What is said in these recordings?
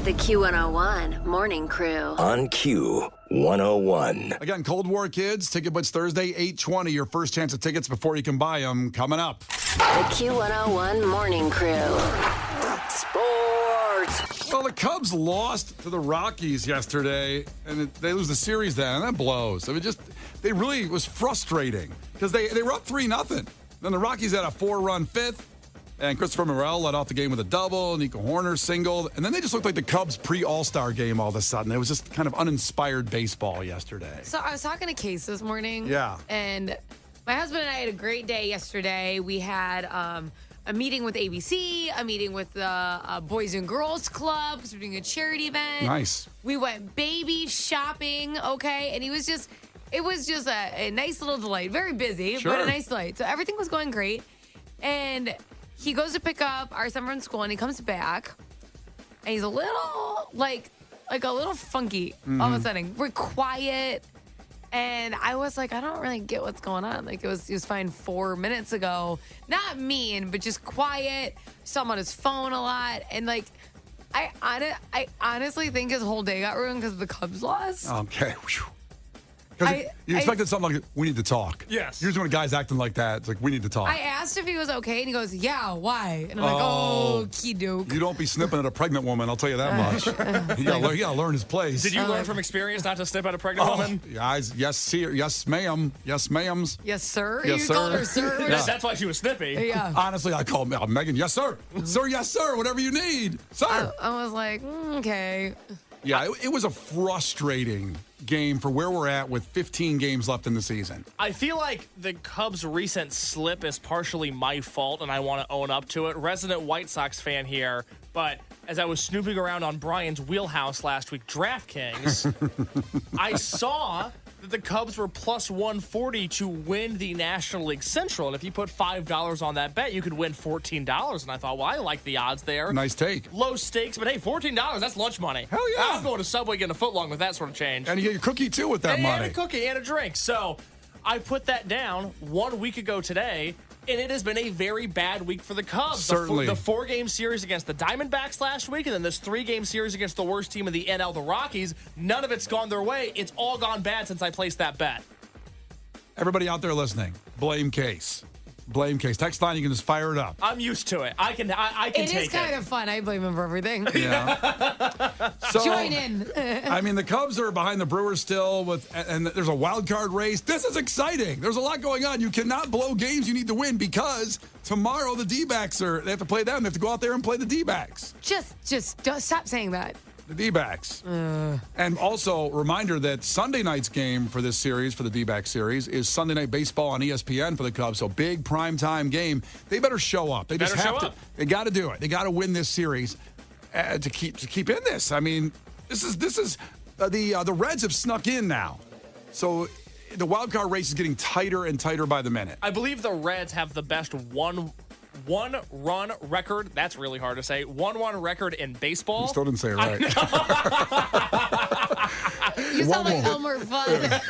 The Q101 Morning Crew. On Q101. Again, Cold War Kids, Ticket Blitz Thursday, 8:20. Your first chance at tickets before you can buy them coming up. The Q101 Morning Crew. Sports. Well, the Cubs lost to the Rockies yesterday, and they lose the series then, and that blows. I mean, it really was frustrating because they were up 3-0. Then the Rockies had a 4-run fifth. And Christopher Morel led off the game with a double. Nico Horner singled. And then they just looked like the Cubs pre-All-Star game all of a sudden. It was just kind of uninspired baseball yesterday. So I was talking to Case this morning. Yeah. And my husband and I had a great day yesterday. We had a meeting with ABC, a meeting with the Boys and Girls Club because we're doing a charity event. Nice. We went baby shopping, okay? And it was just a nice little delight. Very busy, Sure. but a nice delight. So everything was going great. And he goes to pick up our son from school, and he comes back, and he's a little, like a little funky all of a sudden. We're quiet, and I was like, I don't really get what's going on. Like, he was fine 4 minutes ago. Not mean, but just quiet. Saw him on his phone a lot, and, like, I honestly think his whole day got ruined because the Cubs lost. Okay. Because you expected something like, we need to talk. Yes. Usually when a guy's acting like that, it's like, we need to talk. I asked if he was okay, and he goes, yeah, why? And I'm like, oh, key-doke. You don't be snipping at a pregnant woman, I'll tell you that much. You gotta learn his place. Did you learn from experience not to snip at a pregnant woman? Guys, yes, sir, yes, ma'am. Yes, ma'ams. Yes, sir? Yes, You sir. called her sir? Yeah. That's why she was snippy. Yeah. Honestly, I call Megan, yes, sir. Sir, yes, sir, whatever you need. Sir. I was like, okay. Yeah, it was a frustrating game for where we're at with 15 games left in the season. I feel like the Cubs' recent slip is partially my fault, and I want to own up to it. Resident White Sox fan here, but as I was snooping around on Brian's wheelhouse last week, DraftKings, I saw that the Cubs were plus 140 to win the National League Central. And if you put $5 on that bet, you could win $14. And I thought, well, I like the odds there. Nice take. Low stakes, but hey, $14, that's lunch money. Hell yeah. I'm going to Subway getting a footlong with that sort of change. And you get your cookie, too, with that money. And a cookie and a drink. So I put that down 1 week ago today, and it has been a very bad week for the Cubs. Certainly. The 4-game series against the Diamondbacks last week, and then this 3-game series against the worst team in the NL, the Rockies. None of it's gone their way. It's all gone bad since I placed that bet. Everybody out there listening, blame Case. Blame Case. Text line, you can just fire it up. I'm used to it. I can take it. It is kind of fun. I blame him for everything. Yeah. So, Join in. I mean, the Cubs are behind the Brewers still, and there's a wild card race. This is exciting. There's a lot going on. You cannot blow games you need to win because tomorrow the D-backs they have to play them. They have to go out there and play the D-backs. Just don't stop saying that. The D-backs. And also, reminder that Sunday night's game for this series, for the D-back series, is Sunday Night Baseball on ESPN for the Cubs. So big primetime game. They better show up. They just have to. They got to do it. They got to win this series to keep in this. I mean, this is the Reds have snuck in now. So the wild card race is getting tighter and tighter by the minute. I believe the Reds have the best one-run record. That's really hard to say. 1-1 record in baseball. You still didn't say it right. You sound like Elmer Fudd.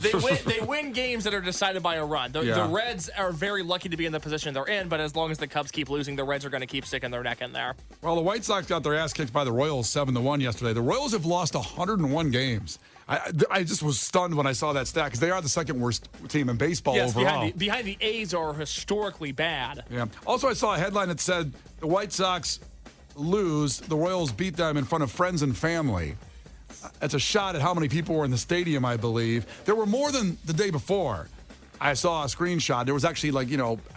They win games that are decided by a run. The Reds are very lucky to be in the position they're in, but as long as the Cubs keep losing, the Reds are going to keep sticking their neck in there. Well, the White Sox got their ass kicked by the Royals 7-1 yesterday. The Royals have lost 101 games. I just was stunned when I saw that stat because they are the second worst team in baseball overall. Behind the A's are historically bad. Yeah. Also, I saw a headline that said the White Sox lose, the Royals beat them in front of friends and family. That's a shot at how many people were in the stadium, I believe. There were more than the day before. I saw a screenshot. There was actually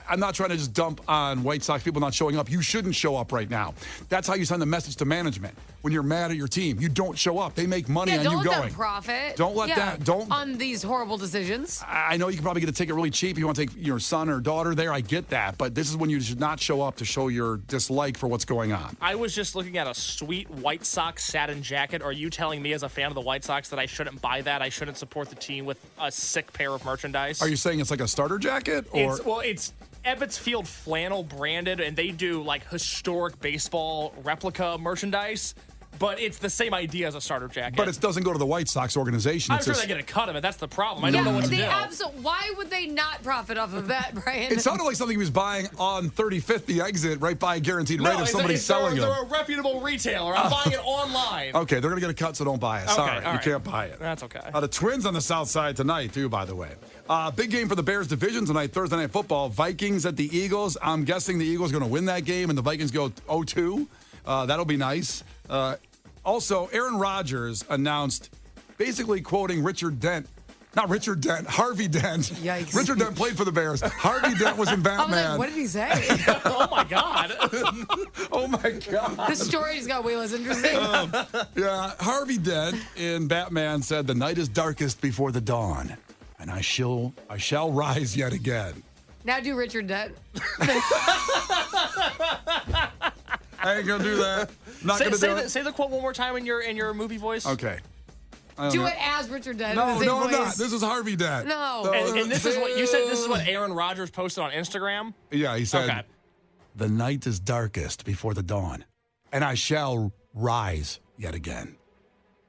I'm not trying to just dump on White Sox people not showing up. You shouldn't show up right now. That's how you send the message to management. When you're mad at your team, you don't show up. They make money on you going. Don't let them profit. Don't let that. Don't on these horrible decisions. I know you can probably get a ticket really cheap if you want to take your son or daughter there. I get that, but this is when you should not show up to show your dislike for what's going on. I was just looking at a sweet White Sox satin jacket. Are you telling me as a fan of the White Sox that I shouldn't buy that? I shouldn't support the team with a sick pair of merchandise? Are you saying it's like a starter jacket? Or It's Ebbets Field flannel branded, and they do like historic baseball replica merchandise. but it's the same idea as a starter jacket. But it doesn't go to the White Sox organization. I'm sure they get a cut of it. That's the problem. I don't know what to do. Why would they not profit off of that, Brian? It sounded like something he was buying on 35th, the exit, right by a guaranteed rate if somebody's selling it. They're a reputable retailer. I'm buying it online. Okay, they're going to get a cut, so don't buy it. Sorry, all you right. can't buy it. That's okay. The Twins on the south side tonight, too, by the way. Big game for the Bears division tonight, Thursday Night Football. Vikings at the Eagles. I'm guessing the Eagles are going to win that game, and the Vikings go 0-2. That'll be nice. Also, Aaron Rodgers announced, basically quoting Richard Dent. Not Richard Dent, Harvey Dent. Yikes. Richard Dent played for the Bears. Harvey Dent was in I was Batman. like, what did he say? Oh, my God. Oh, my God. The story just got way less interesting. Yeah, Harvey Dent in Batman said, "The night is darkest before the dawn, and I shall rise yet again." Now do Richard Dent. I ain't gonna do that. Not gonna do it. Say the quote one more time in your movie voice. Okay. Do it as Richard Dent. No, in the same I'm voice. not. This is Harvey Dent. No. And this is what you said. This is what Aaron Rodgers posted on Instagram. Yeah, he said, Okay. "The night is darkest before the dawn, and I shall rise yet again."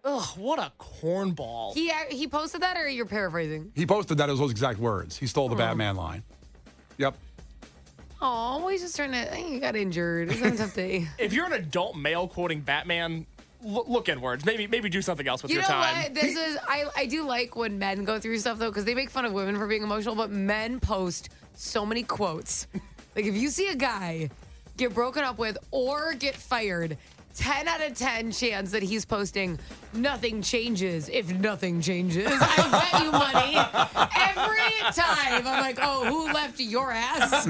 Ugh, what a cornball. He posted that, or you're paraphrasing? He posted that as those exact words. He stole the Batman line. Yep. Oh, well, he's just trying to. He got injured. It's been a tough day. If you're an adult male quoting Batman, look inwards. Maybe do something else with You your know time. what? This is I do like when men go through stuff though, because they make fun of women for being emotional, but men post so many quotes. Like if you see a guy get broken up with or get fired, 10 out of 10 chance that he's posting "nothing changes if nothing changes." I bet you money. Every time I'm like, oh, who left your ass?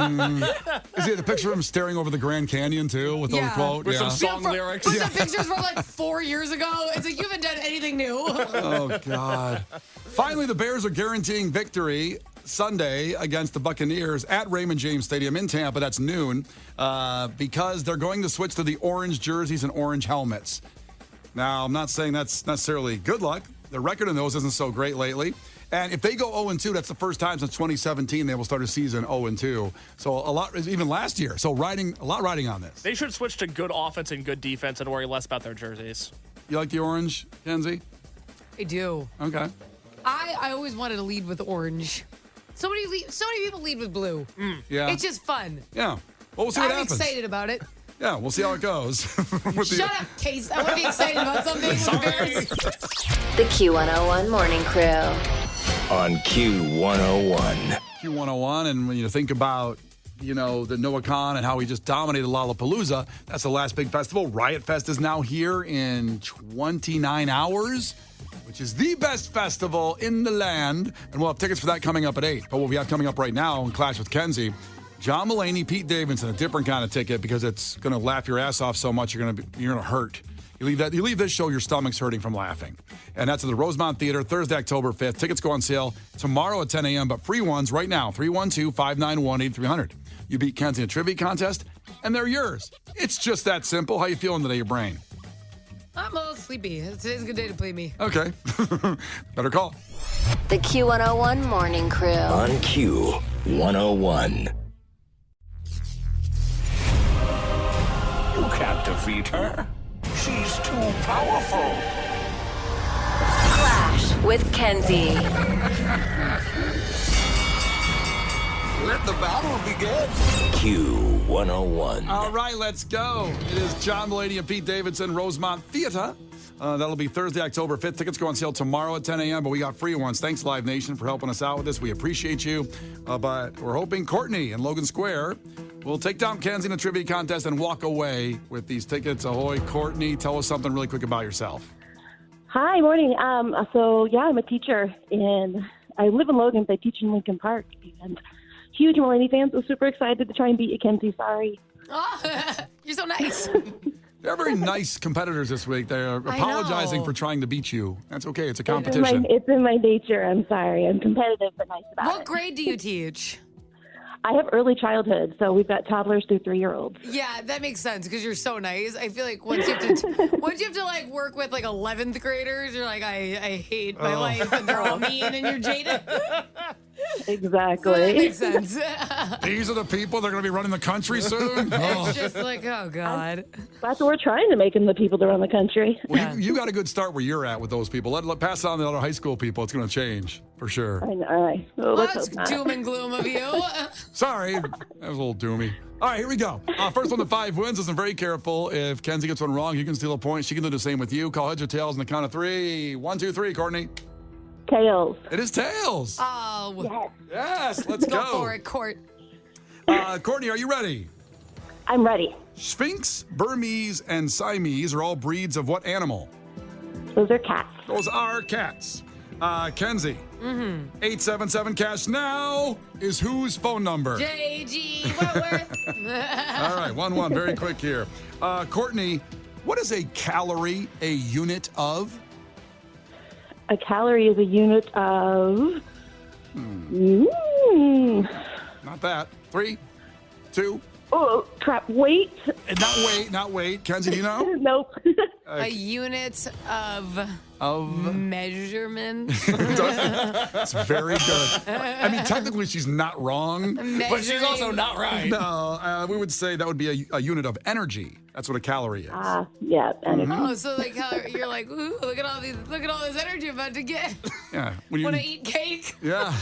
Is he the picture of him staring over the Grand Canyon too with the Yeah. quote? With some song lyrics. But the pictures were like 4 years ago. It's like you haven't done anything new. Oh, God. Finally, the Bears are guaranteeing victory Sunday against the Buccaneers at Raymond James Stadium in Tampa. That's noon because they're going to switch to the orange jerseys and orange helmets. Now, I'm not saying that's necessarily good luck. The record in those isn't so great lately. And if they go 0-2, that's the first time since 2017 they will start a season 0-2. So a lot, even last year. So a lot riding on this. They should switch to good offense and good defense and worry less about their jerseys. You like the orange, Kenzie? I do. Okay. I always wanted to lead with orange. So many people lead with blue. Yeah. It's just fun. Yeah. Well, we'll see what I'm happens. excited about it. Yeah, we'll see how it goes. Shut up, Case. I want to be excited about something. Sorry. The Q101 Morning Crew. On Q101. Q101, and when you think about, the Noah Khan and how he just dominated Lollapalooza, that's the last big festival. Riot Fest is now here in 29 hours, which is the best festival in the land. And we'll have tickets for that coming up at 8. But what we have coming up right now in Clash with Kenzie, John Mulaney, Pete Davidson, a different kind of ticket because it's going to laugh your ass off so much you're going to hurt. You leave this show, your stomach's hurting from laughing. And that's at the Rosemont Theater, Thursday, October 5th. Tickets go on sale tomorrow at 10 a.m., but free ones right now, 312-591-8300. You beat Kenzie in a trivia contest, and they're yours. It's just that simple. How you feeling today, your brain? I'm a little sleepy. Today's a good day to play me. Okay. Better call. The Q101 Morning Crew. On Q101. You can't defeat her. She's too powerful. Clash with Kenzie. Let the battle begin. Q101. All right, let's go. It is John Mulaney and Pete Davidson, Rosemont Theater. That'll be Thursday, October 5th. Tickets go on sale tomorrow at 10 a.m., but we got free ones. Thanks, Live Nation, for helping us out with this. We appreciate you. But we're hoping Courtney in Logan Square will take down Kenzie in a trivia contest and walk away with these tickets. Ahoy, Courtney. Tell us something really quick about yourself. Hi, morning. I'm a teacher, and I live in Logan, but I teach in Lincoln Park. And huge Mulaney fans. So super excited to try and beat you, Kenzie. Sorry. Oh, you're so nice. They're very nice competitors this week. They're apologizing know. for trying to beat you. That's okay. It's a competition. It's in my nature. I'm sorry. I'm competitive, but nice about What it. grade do you teach? I have early childhood, so we've got toddlers through 3-year-olds. Yeah, that makes sense because you're so nice. I feel like once you have to like work with like 11th graders, you're like, I hate my life and they're all mean and you're jaded. Exactly. That makes sense. These are the people that are going to be running the country soon? Oh. It's just like, oh, God. That's what we're trying to make them the people that run the country. Well, you got a good start where you're at with those people. Let pass it on to the other high school people. It's going to change for sure. I know. All right. Well, let's That's hope not. doom and gloom of you. Sorry, that was a little doomy. All right, here we go. First one to 5 wins. Listen very careful. If Kenzie gets one wrong, you can steal a point. She can do the same with you. Call heads or tails on the count of 3. 1, 2, 3, Courtney. Tails. It is tails. Oh, Yes, let's go go. for it, Court. Courtney, are you ready? I'm ready. Sphinx, Burmese, and Siamese are all breeds of what animal? Those are cats. Those are cats. Kenzie. 877 cash now is whose phone number? J.G. Wentworth. All right, 1-1, very quick here. Courtney, what is a calorie, a unit of? A calorie is a unit of. Not that. 3, 2, Oh, crap. Wait. not wait. Kenzie, do you know? Nope. A unit of Of measurement. That's very good. I mean, technically, she's not wrong. But she's also not right. No, we would say that would be a unit of energy. That's what a calorie is. Yeah. Energy. Oh, so like how you're like, ooh, look at all this energy I'm about to get. Yeah. When Want to eat cake? Yeah.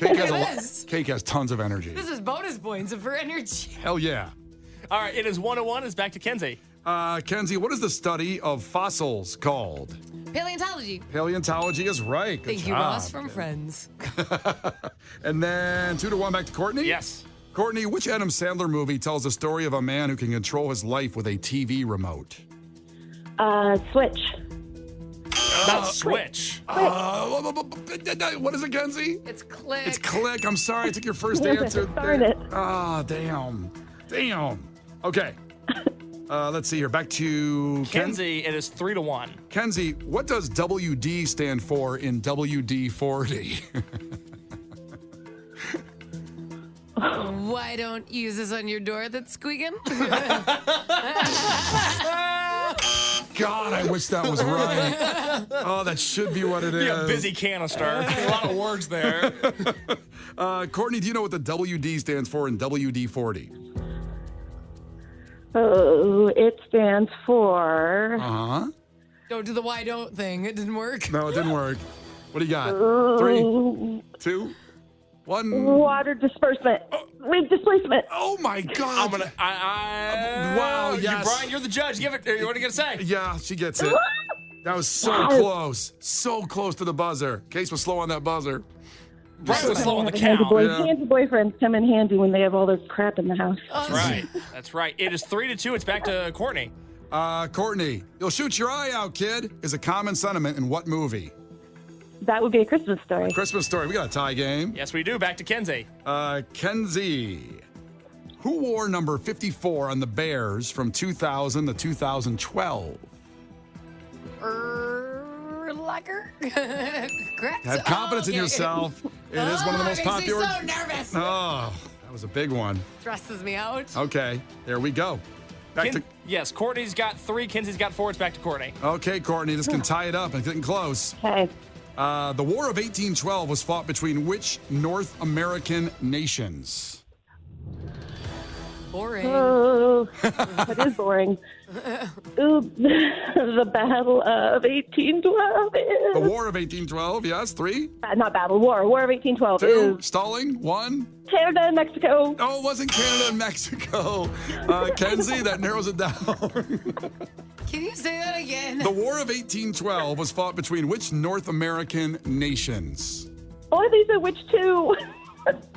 this. Cake has tons of energy. This is bonus points for energy. Hell yeah. All right, it is 101. It's back to Kenzie. Kenzie, what is the study of fossils called? Paleontology. Paleontology is right. Good Thank you, job. Ross from Friends. And then 2-1 back to Courtney. Yes. Courtney, which Adam Sandler movie tells the story of a man who can control his life with a TV remote? Switch. Not Switch. What is it, Kenzie? It's Click. It's Click. I'm sorry, I took your first Damn it, answer. darn it. Ah, damn. Okay. Let's see here. Back to Kenzie, it is 3-1. Kenzie, what does WD stand for in WD-40? Why don't you use this on your door that's squeaking? God, I wish that was right. Oh, that should be what it is. Yeah, busy canister. A lot of words there. Courtney, do you know what the WD stands for in WD-40? Oh, it stands for. Don't do the why don't thing. It didn't work. No, it didn't work. What do you got? 3, 2, 1. Water disbursement. Wave displacement. Oh my God! I'm gonna. Wow, yes. Brian, you're the judge. Give it. What are you gonna say? Yeah, she gets it. That was so close. So close to the buzzer. Case was slow on that buzzer. Brian was slow on the Handy count. handy boyfriends come in handy when they have all this crap in the house. That's right. That's right. It is 3-2. It's back to Courtney. Courtney, you'll shoot your eye out, kid, is a common sentiment in what movie? That would be a Christmas story. Christmas Story. We got a tie game. Yes, we do. Back to Kenzie. Kenzie, who wore number 54 on the Bears from 2000 to 2012? Urlacher? Correct. Have confidence in yourself. It is one of the most popular. Makes me so nervous. Oh, that was a big one. Stresses me out. Okay, there we go. Back to. Yes, Courtney's got 3. Kenzie's got 4. It's back to Courtney. Okay, Courtney, this can tie it up. It's getting close. Okay. The War of 1812 was fought between which North American nations? Boring. Oh, that is boring. Ooh, the Battle of 1812 The is. War of 1812, yes. 3, Not battle, war. War of 1812 2, is stalling. 1. Canada and Mexico. No, it wasn't Canada and Mexico. Kenzie, that narrows it down. Can you say that again? The War of 1812 was fought between which North American nations? Oh, I think said which two?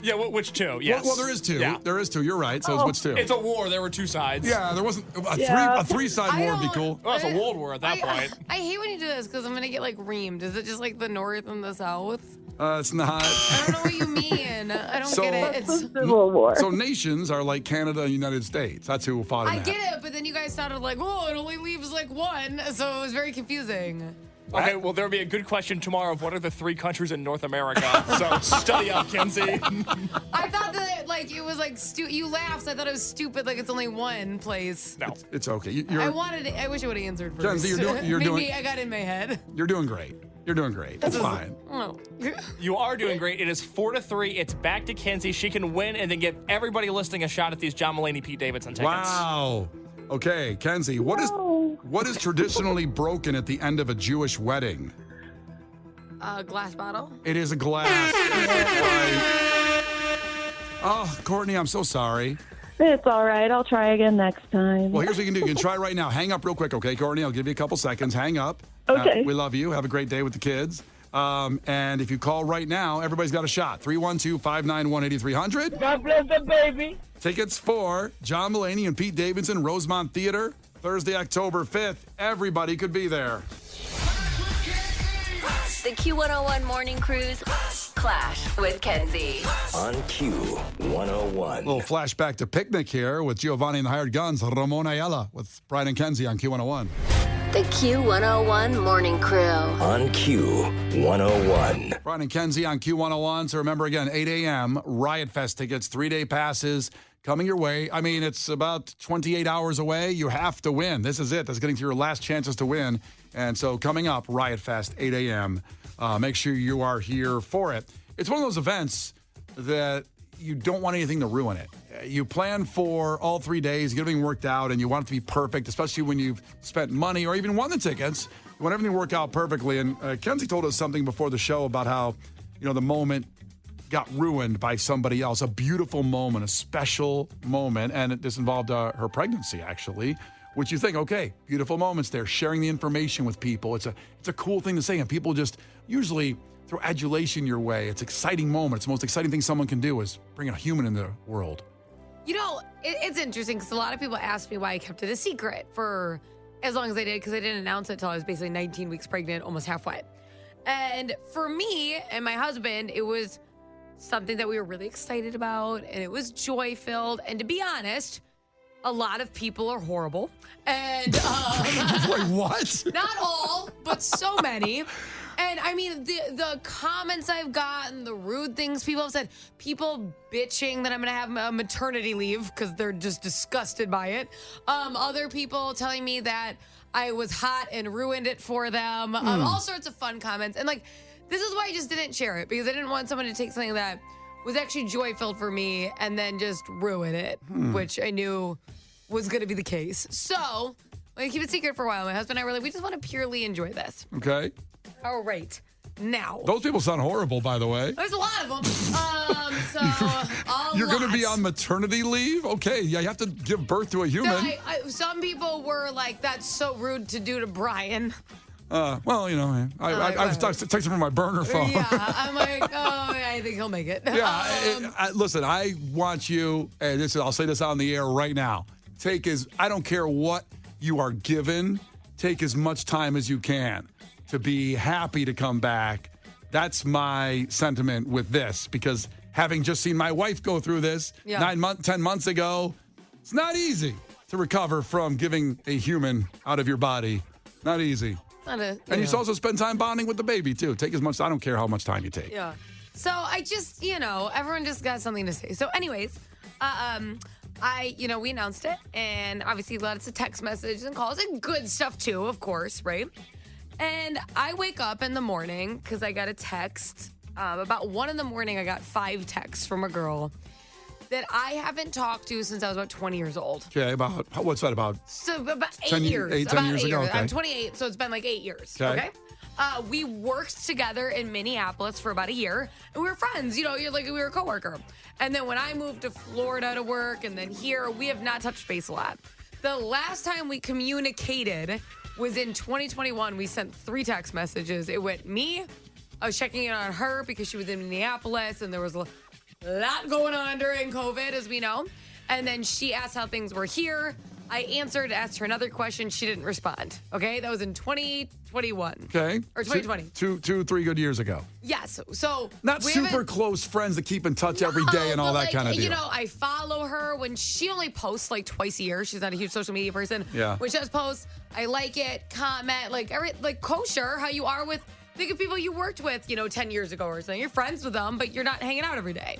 Yeah, which 2? Yes. Well, there is 2. Yeah. There is 2. You're right. So it's which 2? It's a war. There were 2 sides. Yeah, there wasn't Yeah. a three-side war would be cool. Well, it's a world war at that point. I hate when you do this because I'm going to get like reamed. Is it just like the North and the South? It's not. I don't know what you mean. I don't So- get it. It's, Civil War. So nations are like Canada and United States. That's who fought in I that. get it, but then you guys sounded like, oh, it only leaves like one. So it was very confusing. Okay, well, there'll be a good question tomorrow of what are the 3 countries in North America. So study up, Kenzie. I thought that like it was like you laughed. So I thought it was stupid. Like it's only one place. No. It's okay. I wish I would have answered first. Kenzie, Maybe I got in my head. You're doing great. You're doing great. That's fine. Oh. You are doing great. It is 4-3. It's back to Kenzie. She can win and then give everybody listening a shot at these John Mulaney, Pete Davidson tickets. Wow. Okay, Kenzie, what is traditionally broken at the end of a Jewish wedding? A glass bottle. It is a glass. Right. Oh, Courtney, I'm so sorry. It's all right. I'll try again next time. Well, here's what you can do. You can try right now. Hang up real quick, okay, Courtney? I'll give you a couple seconds. Hang up. Okay. We love you. Have a great day with the kids. And if you call right now, everybody's got a shot. 312-591-8300. God bless the baby. Tickets for John Mulaney and Pete Davidson, Rosemont Theater, Thursday, October 5th. Everybody could be there. The Q101 Morning Crew's Clash with Kenzie. On Q101. Little flashback to Picnic here with Giovanni and the Hired Guns, Ramon Ayala with Brian and Kenzie on Q101. The Q101 Morning Crew. On Q101. Brian and Kenzie on Q101. So remember again, 8 a.m., Riot Fest tickets, 3-day passes coming your way. I mean, it's about 28 hours away. You have to win. This is it. That's getting to your last chances to win. And so coming up, Riot Fest, 8 a.m. Make sure you are here for it. It's one of those events that you don't want anything to ruin it. You plan for all 3 days, get everything worked out, and you want it to be perfect, especially when you've spent money or even won the tickets. You want everything to work out perfectly. And Kenzie told us something before the show about how, the moment got ruined by somebody else. A beautiful moment, a special moment. And this involved her pregnancy, actually. Which you think, okay, beautiful moments there, sharing the information with people. It's a cool thing to say, and people just usually throw adulation your way. It's an exciting moment. It's the most exciting thing someone can do is bring a human in the world. It's interesting because a lot of people ask me why I kept it a secret for as long as I did because I didn't announce it until I was basically 19 weeks pregnant, almost halfway. And for me and my husband, it was something that we were really excited about, and it was joy-filled. And to be honest, a lot of people are horrible. And Wait, what? not all, but so many. And I mean, the comments I've gotten, the rude things people have said, people bitching that I'm going to have a maternity leave because they're just disgusted by it. Other people telling me that I was hot and ruined it for them. All sorts of fun comments. And this is why I just didn't share it, because I didn't want someone to take something that was actually joy-filled for me and then just ruin it, which I knew was going to be the case. So I keep it secret for a while. My husband and I were like, we just want to purely enjoy this. Okay. All right. Now. Those people sound horrible, by the way. There's a lot of them. You're going to be on maternity leave? Okay. Yeah, you have to give birth to a human. Some people were like, that's so rude to do to Brian. I texted from my burner phone. Yeah, I'm like, I think he'll make it. Yeah, listen, I want you, and I'll say this on the air right now. I don't care what you are given, take as much time as you can to be happy to come back. That's my sentiment with this, because having just seen my wife go through this 10 months ago, it's not easy to recover from giving a human out of your body. Not easy. And you also spend time bonding with the baby, too. Take as much, I don't care how much time you take. Yeah. So I just, everyone just got something to say. So anyways, we announced it, and obviously lots of text messages and calls and good stuff too, of course, right? And I wake up in the morning because I got a text. About 1 a.m, I got 5 texts from a girl that I haven't talked to since I was about 20 years old. Okay, what's that about? So about 10 8 years. 10 years ago, okay. I'm 28, so it's been like 8 years, okay? We worked together in Minneapolis for about a year, and we were friends. We were a coworker. And then when I moved to Florida to work, and then here, we have not touched base a lot. The last time we communicated was in 2021. We sent 3 text messages. It went me. I was checking in on her because she was in Minneapolis, and there was a lot going on during COVID, as we know. And then she asked how things were here. I answered, asked her another question. She didn't respond. Okay, that was in 2021. Okay. Or 2020. 3 good years ago. Yes. So not super close friends that keep in touch every day and all that kind of deal. I follow her when she only posts like twice a year. She's not a huge social media person. Yeah. When she does posts, I like it, comment, like kosher, how you are with, think of people you worked with, 10 years ago or something. You're friends with them, but you're not hanging out every day.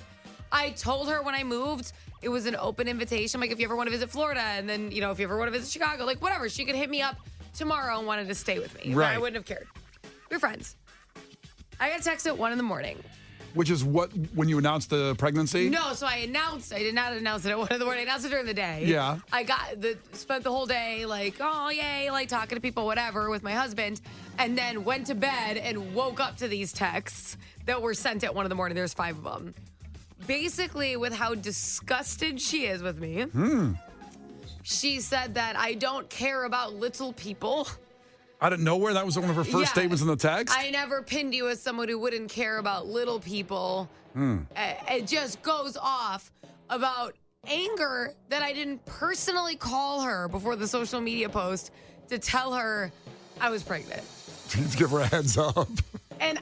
I told her when I moved, it was an open invitation. Like, if you ever want to visit Florida, and then, if you ever want to visit Chicago, like, whatever, she could hit me up tomorrow and wanted to stay with me. Right. I wouldn't have cared. We're friends. I got texted at 1 a.m. Which is when you announced the pregnancy? No, so I did not announce it at 1 a.m. I announced it during the day. Yeah. I spent the whole day like, oh, yay, like talking to people, whatever, with my husband, and then went to bed and woke up to these texts that were sent at 1 a.m. There's 5 of them. Basically, with how disgusted she is with me, she said that I don't care about little people. Out of nowhere, that was one of her first statements in the text? I never pinned you as someone who wouldn't care about little people. It just goes off about anger that I didn't personally call her before the social media post to tell her I was pregnant. To give her a heads up. And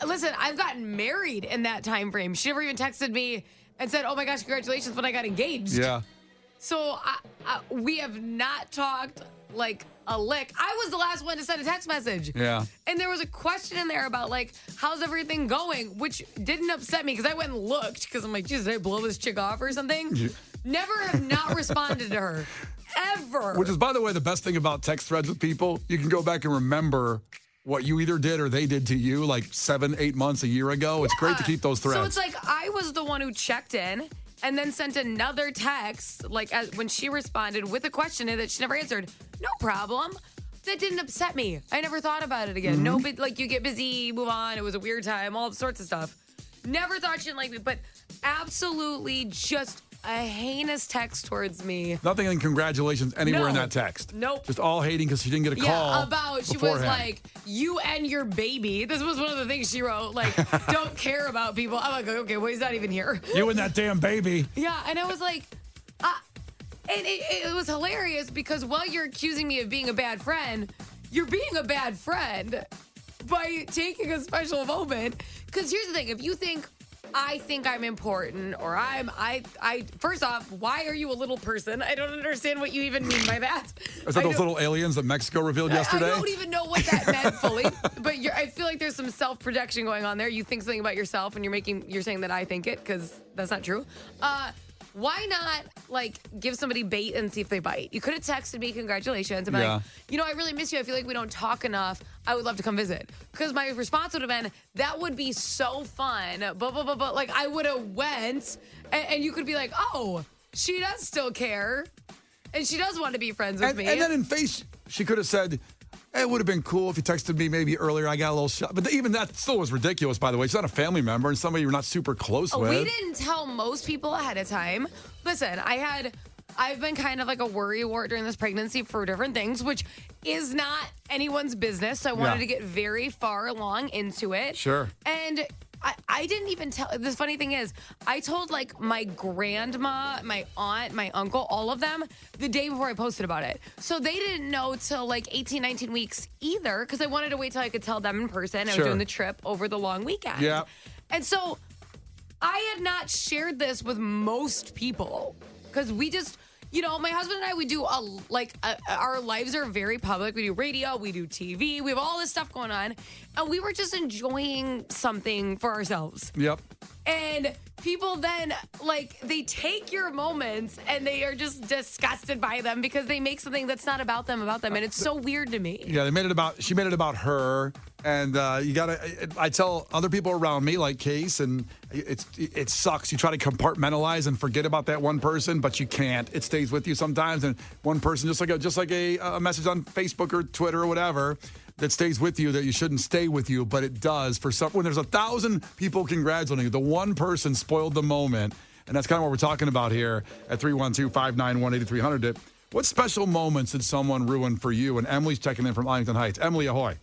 listen, I've gotten married in that time frame. She never even texted me and said, oh my gosh, congratulations when I got engaged. Yeah. So we have not talked like a lick. I was the last one to send a text message. Yeah. And there was a question in there about like, how's everything going? Which didn't upset me because I went and looked because I'm like, geez, did I blow this chick off or something? Yeah. Never have not responded to her. Ever. Which is, by the way, the best thing about text threads with people. You can go back and remember what you either did or they did to you like 7, 8 months, a year ago. It's great to keep those threads. So it's like I was the one who checked in and then sent another text, like when she responded with a question that she never answered. No problem. That didn't upset me. I never thought about it again. No, but like you get busy, move on. It was a weird time, all sorts of stuff. Never thought she didn't like me, but absolutely just a heinous text towards me. Nothing in congratulations anywhere in that text. Nope. Just all hating because she didn't get a call. She was like, you and your baby. This was one of the things she wrote, like, don't care about people. I'm like, okay, well, he's not even here. You and that damn baby. Yeah, and I was like, and it was hilarious because while you're accusing me of being a bad friend, you're being a bad friend by taking a special moment. Because here's the thing, if you think I think I'm important, or I first off, why are you a little person? I don't understand what you even mean by that. Is that those little aliens that Mexico revealed yesterday? I don't even know what that meant fully, but I feel like there's some self-projection going on there. You think something about yourself and you're saying that I think it, because that's not true. Why not, like, give somebody bait and see if they bite? You could have texted me, congratulations. I'm like, I really miss you. I feel like we don't talk enough. I would love to come visit. Because my response would have been, that would be so fun. But like, I would have went, and you could be like, oh, she does still care. And she does want to be friends with me. And then in face, she could have said, it would have been cool if you texted me maybe earlier. I got a little shot. But even that still was ridiculous, by the way. She's not a family member and somebody you're not super close with. We didn't tell most people ahead of time. Listen, I've been kind of like a worrywart during this pregnancy for different things, which is not anyone's business. So I wanted to get very far along into it. Sure. And I didn't even tell. The funny thing is, I told like my grandma, my aunt, my uncle, all of them the day before I posted about it. So they didn't know till like 18, 19 weeks either, because I wanted to wait till I could tell them in person. I was doing the trip over the long weekend. Yeah. And so I had not shared this with most people because we just, my husband and I, we do our lives are very public. We do radio, we do TV, we have all this stuff going on. And we were just enjoying something for ourselves. Yep. And people then, like, they take your moments and they are just disgusted by them because they make something that's not about them. And it's so weird to me. Yeah, she made it about her. And I tell other people around me, like Case, and it sucks. You try to compartmentalize and forget about that one person, but you can't. It stays with you sometimes. And one person, just like a message on Facebook or Twitter or whatever, that stays with you that you shouldn't stay with you, but it does. When there's 1,000 people congratulating you, the one person spoiled the moment. And that's kind of what we're talking about here at 312-591-8300. What special moments did someone ruin for you? And Emily's checking in from Arlington Heights. Emily, ahoy.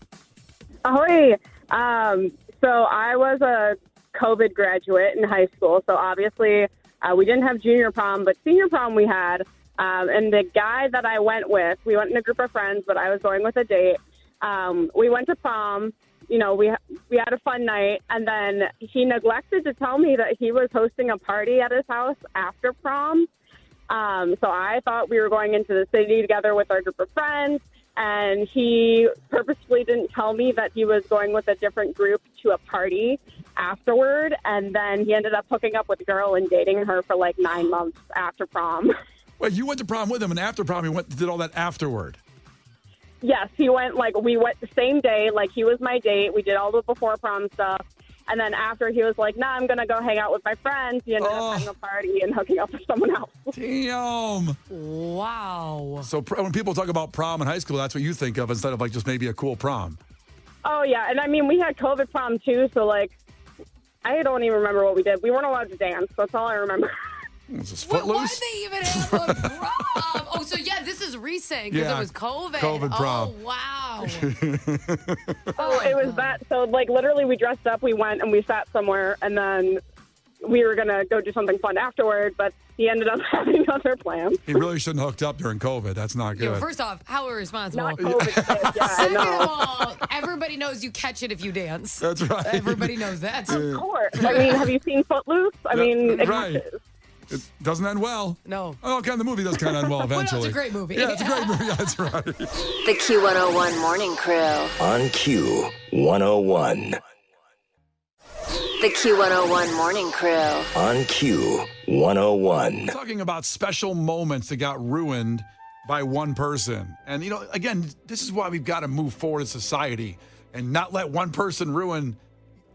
Ahoy. So I was a COVID graduate in high school. So obviously we didn't have junior prom, but senior prom we had. And the guy that I went with, we went in a group of friends, but I was going with a date. We went to prom. We had a fun night. And then he neglected to tell me that he was hosting a party at his house after prom. So I thought we were going into the city together with our group of friends. And he purposefully didn't tell me that he was going with a different group to a party. afterward, and then he ended up hooking up with a girl and dating her for like 9 months after prom. Wait, you went to prom with him, and after prom, he did all that afterward. Yes, he went, we went the same day, like he was my date. We did all the before prom stuff. And then after he was like, I'm going to go hang out with my friends. He ended up having a party and hooking up with someone else. Damn. Wow. So when people talk about prom in high school, that's what you think of instead of like just maybe a cool prom. Oh, yeah. And I mean, we had COVID prom too. So like, I don't even remember what we did. We weren't allowed to dance. That's all I remember. Is this Why Footloose? did they even have a prom? Oh, so yeah, this is recent because it was COVID. COVID prom. Oh, wow. Oh, it was that. So like literally we dressed up, we went and we sat somewhere, and then we were going to go do something fun afterward, but he ended up having other plans. He really shouldn't have hooked up during COVID. That's not good. Yo, first off, how irresponsible. Not COVID. Yeah, I Second know. of all, everybody knows you catch it if you dance. That's right. Everybody knows that. Of course. I mean, have you seen Footloose? I mean, it right. catches. It doesn't end well. No. Oh, okay, the movie does kind of end well eventually. Well, it's a great movie. Yeah, it's a great movie. Yeah, that's right. The Q101 Morning Crew. On Q101. The Q101 Morning Crew. On Q101. Talking about special moments that got ruined by one person. And, again, this is why we've got to move forward as society and not let one person ruin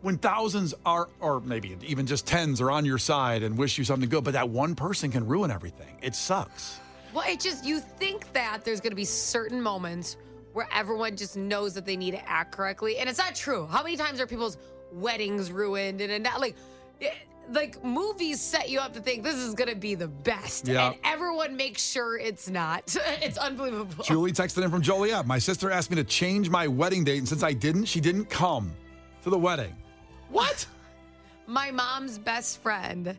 when thousands are, or maybe even just tens are on your side and wish you something good, but that one person can ruin everything. It sucks. Well, you think that there's going to be certain moments where everyone just knows that they need to act correctly. And it's not true. How many times are people's weddings ruined? And not like movies set you up to think this is going to be the best. Yeah. And everyone makes sure it's not. It's unbelievable. Julie texted in from Joliet. My sister asked me to change my wedding date, and since I didn't, she didn't come to the wedding. What? My mom's best friend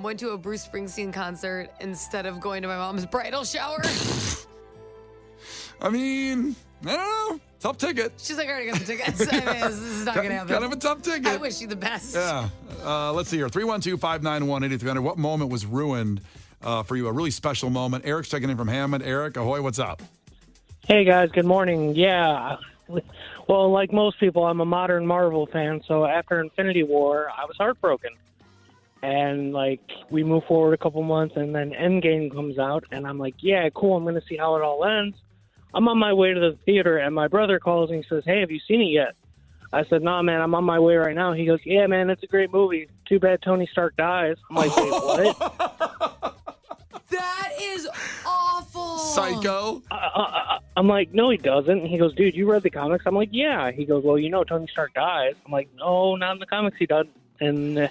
went to a Bruce Springsteen concert instead of going to my mom's bridal shower. I mean, I don't know. Tough ticket. She's like, I already got the tickets. I mean, this is not going to happen. Kind of a tough ticket. I wish you the best. Yeah. Let's see here. 312-591-8300. What moment was ruined for you? A really special moment. Eric's checking in from Hammond. Eric, ahoy, what's up? Hey, guys. Good morning. Yeah. Well, like most people, I'm a modern Marvel fan, so after Infinity War, I was heartbroken. And, we move forward a couple months, and then Endgame comes out, and I'm like, yeah, cool, I'm going to see how it all ends. I'm on my way to the theater, and my brother calls and says, hey, have you seen it yet? I said, nah, man, I'm on my way right now. He goes, yeah, man, it's a great movie. Too bad Tony Stark dies. I'm like, wait, what? That is awful. Psycho. I'm like, no, he doesn't. He goes, dude, you read the comics? I'm like, yeah. He goes, well, Tony Stark dies. I'm like, no, not in the comics he doesn't. And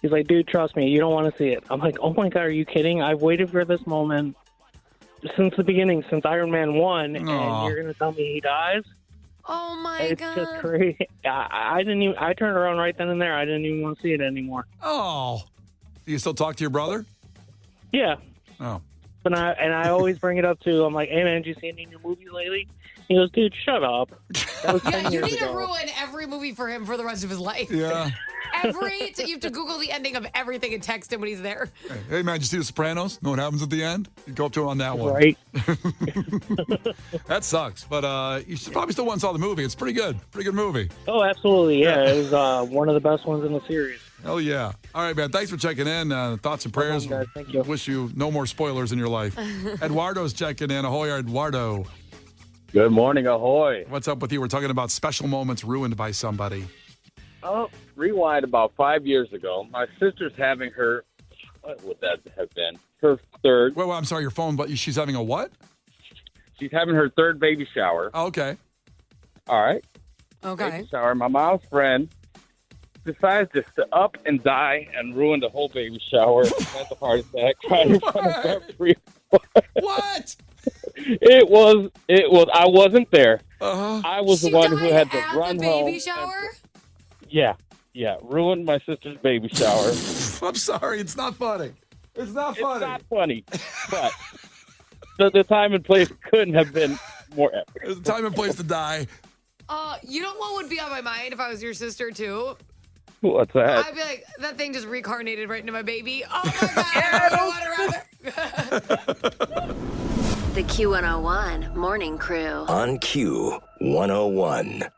he's like, dude, trust me, you don't want to see it. I'm like, oh, my God, are you kidding? I've waited for this moment since the beginning, since Iron Man 1, and you're going to tell me he dies? Oh, my it's God. It's just crazy. I turned around right then and there. I didn't even want to see it anymore. Oh. Do you still talk to your brother? Yeah. Oh. And I always bring it up to, I'm like, hey, man, did you see any new movies lately? He goes, dude, shut up. That was 10 Yeah, you years need to ago. ruin every movie for him for the rest of his life. Yeah. You have to Google the ending of everything and text him when he's there. Hey, man, did you see The Sopranos? Know what happens at the end? You go up to him on that one. Right. That sucks. But you should probably still want to saw the movie. It's pretty good. Pretty good movie. Oh, absolutely. Yeah, it was one of the best ones in the series. Hell yeah. All right, man. Thanks for checking in. Thoughts and prayers. Guys. Thank you. Wish you no more spoilers in your life. Eduardo's checking in. Ahoy, Eduardo. Good morning, ahoy. What's up with you? We're talking about special moments ruined by somebody. Oh, rewind about 5 years ago. My sister's having her, what would that have been? Her third. Well, I'm sorry, your phone, but she's having a what? She's having her third baby shower. Oh, okay. All right. Okay. Baby shower. My mom's friend decides just to up and die and ruin the whole baby shower. Has a heart attack. Cried in front of everyone. What? It was. I wasn't there. Uh-huh. I was She the one who died had to at run the home. baby shower? Yeah. Ruined my sister's baby shower. I'm sorry. It's not funny. It's not funny. It's not funny, but the time and place couldn't have been more epic. There's a time and place to die. You know what would be on my mind if I was your sister, too? What's that? I'd be like, that thing just reincarnated right into my baby. Oh, my God. I don't want her out there. The Q101 Morning Crew. On Q101.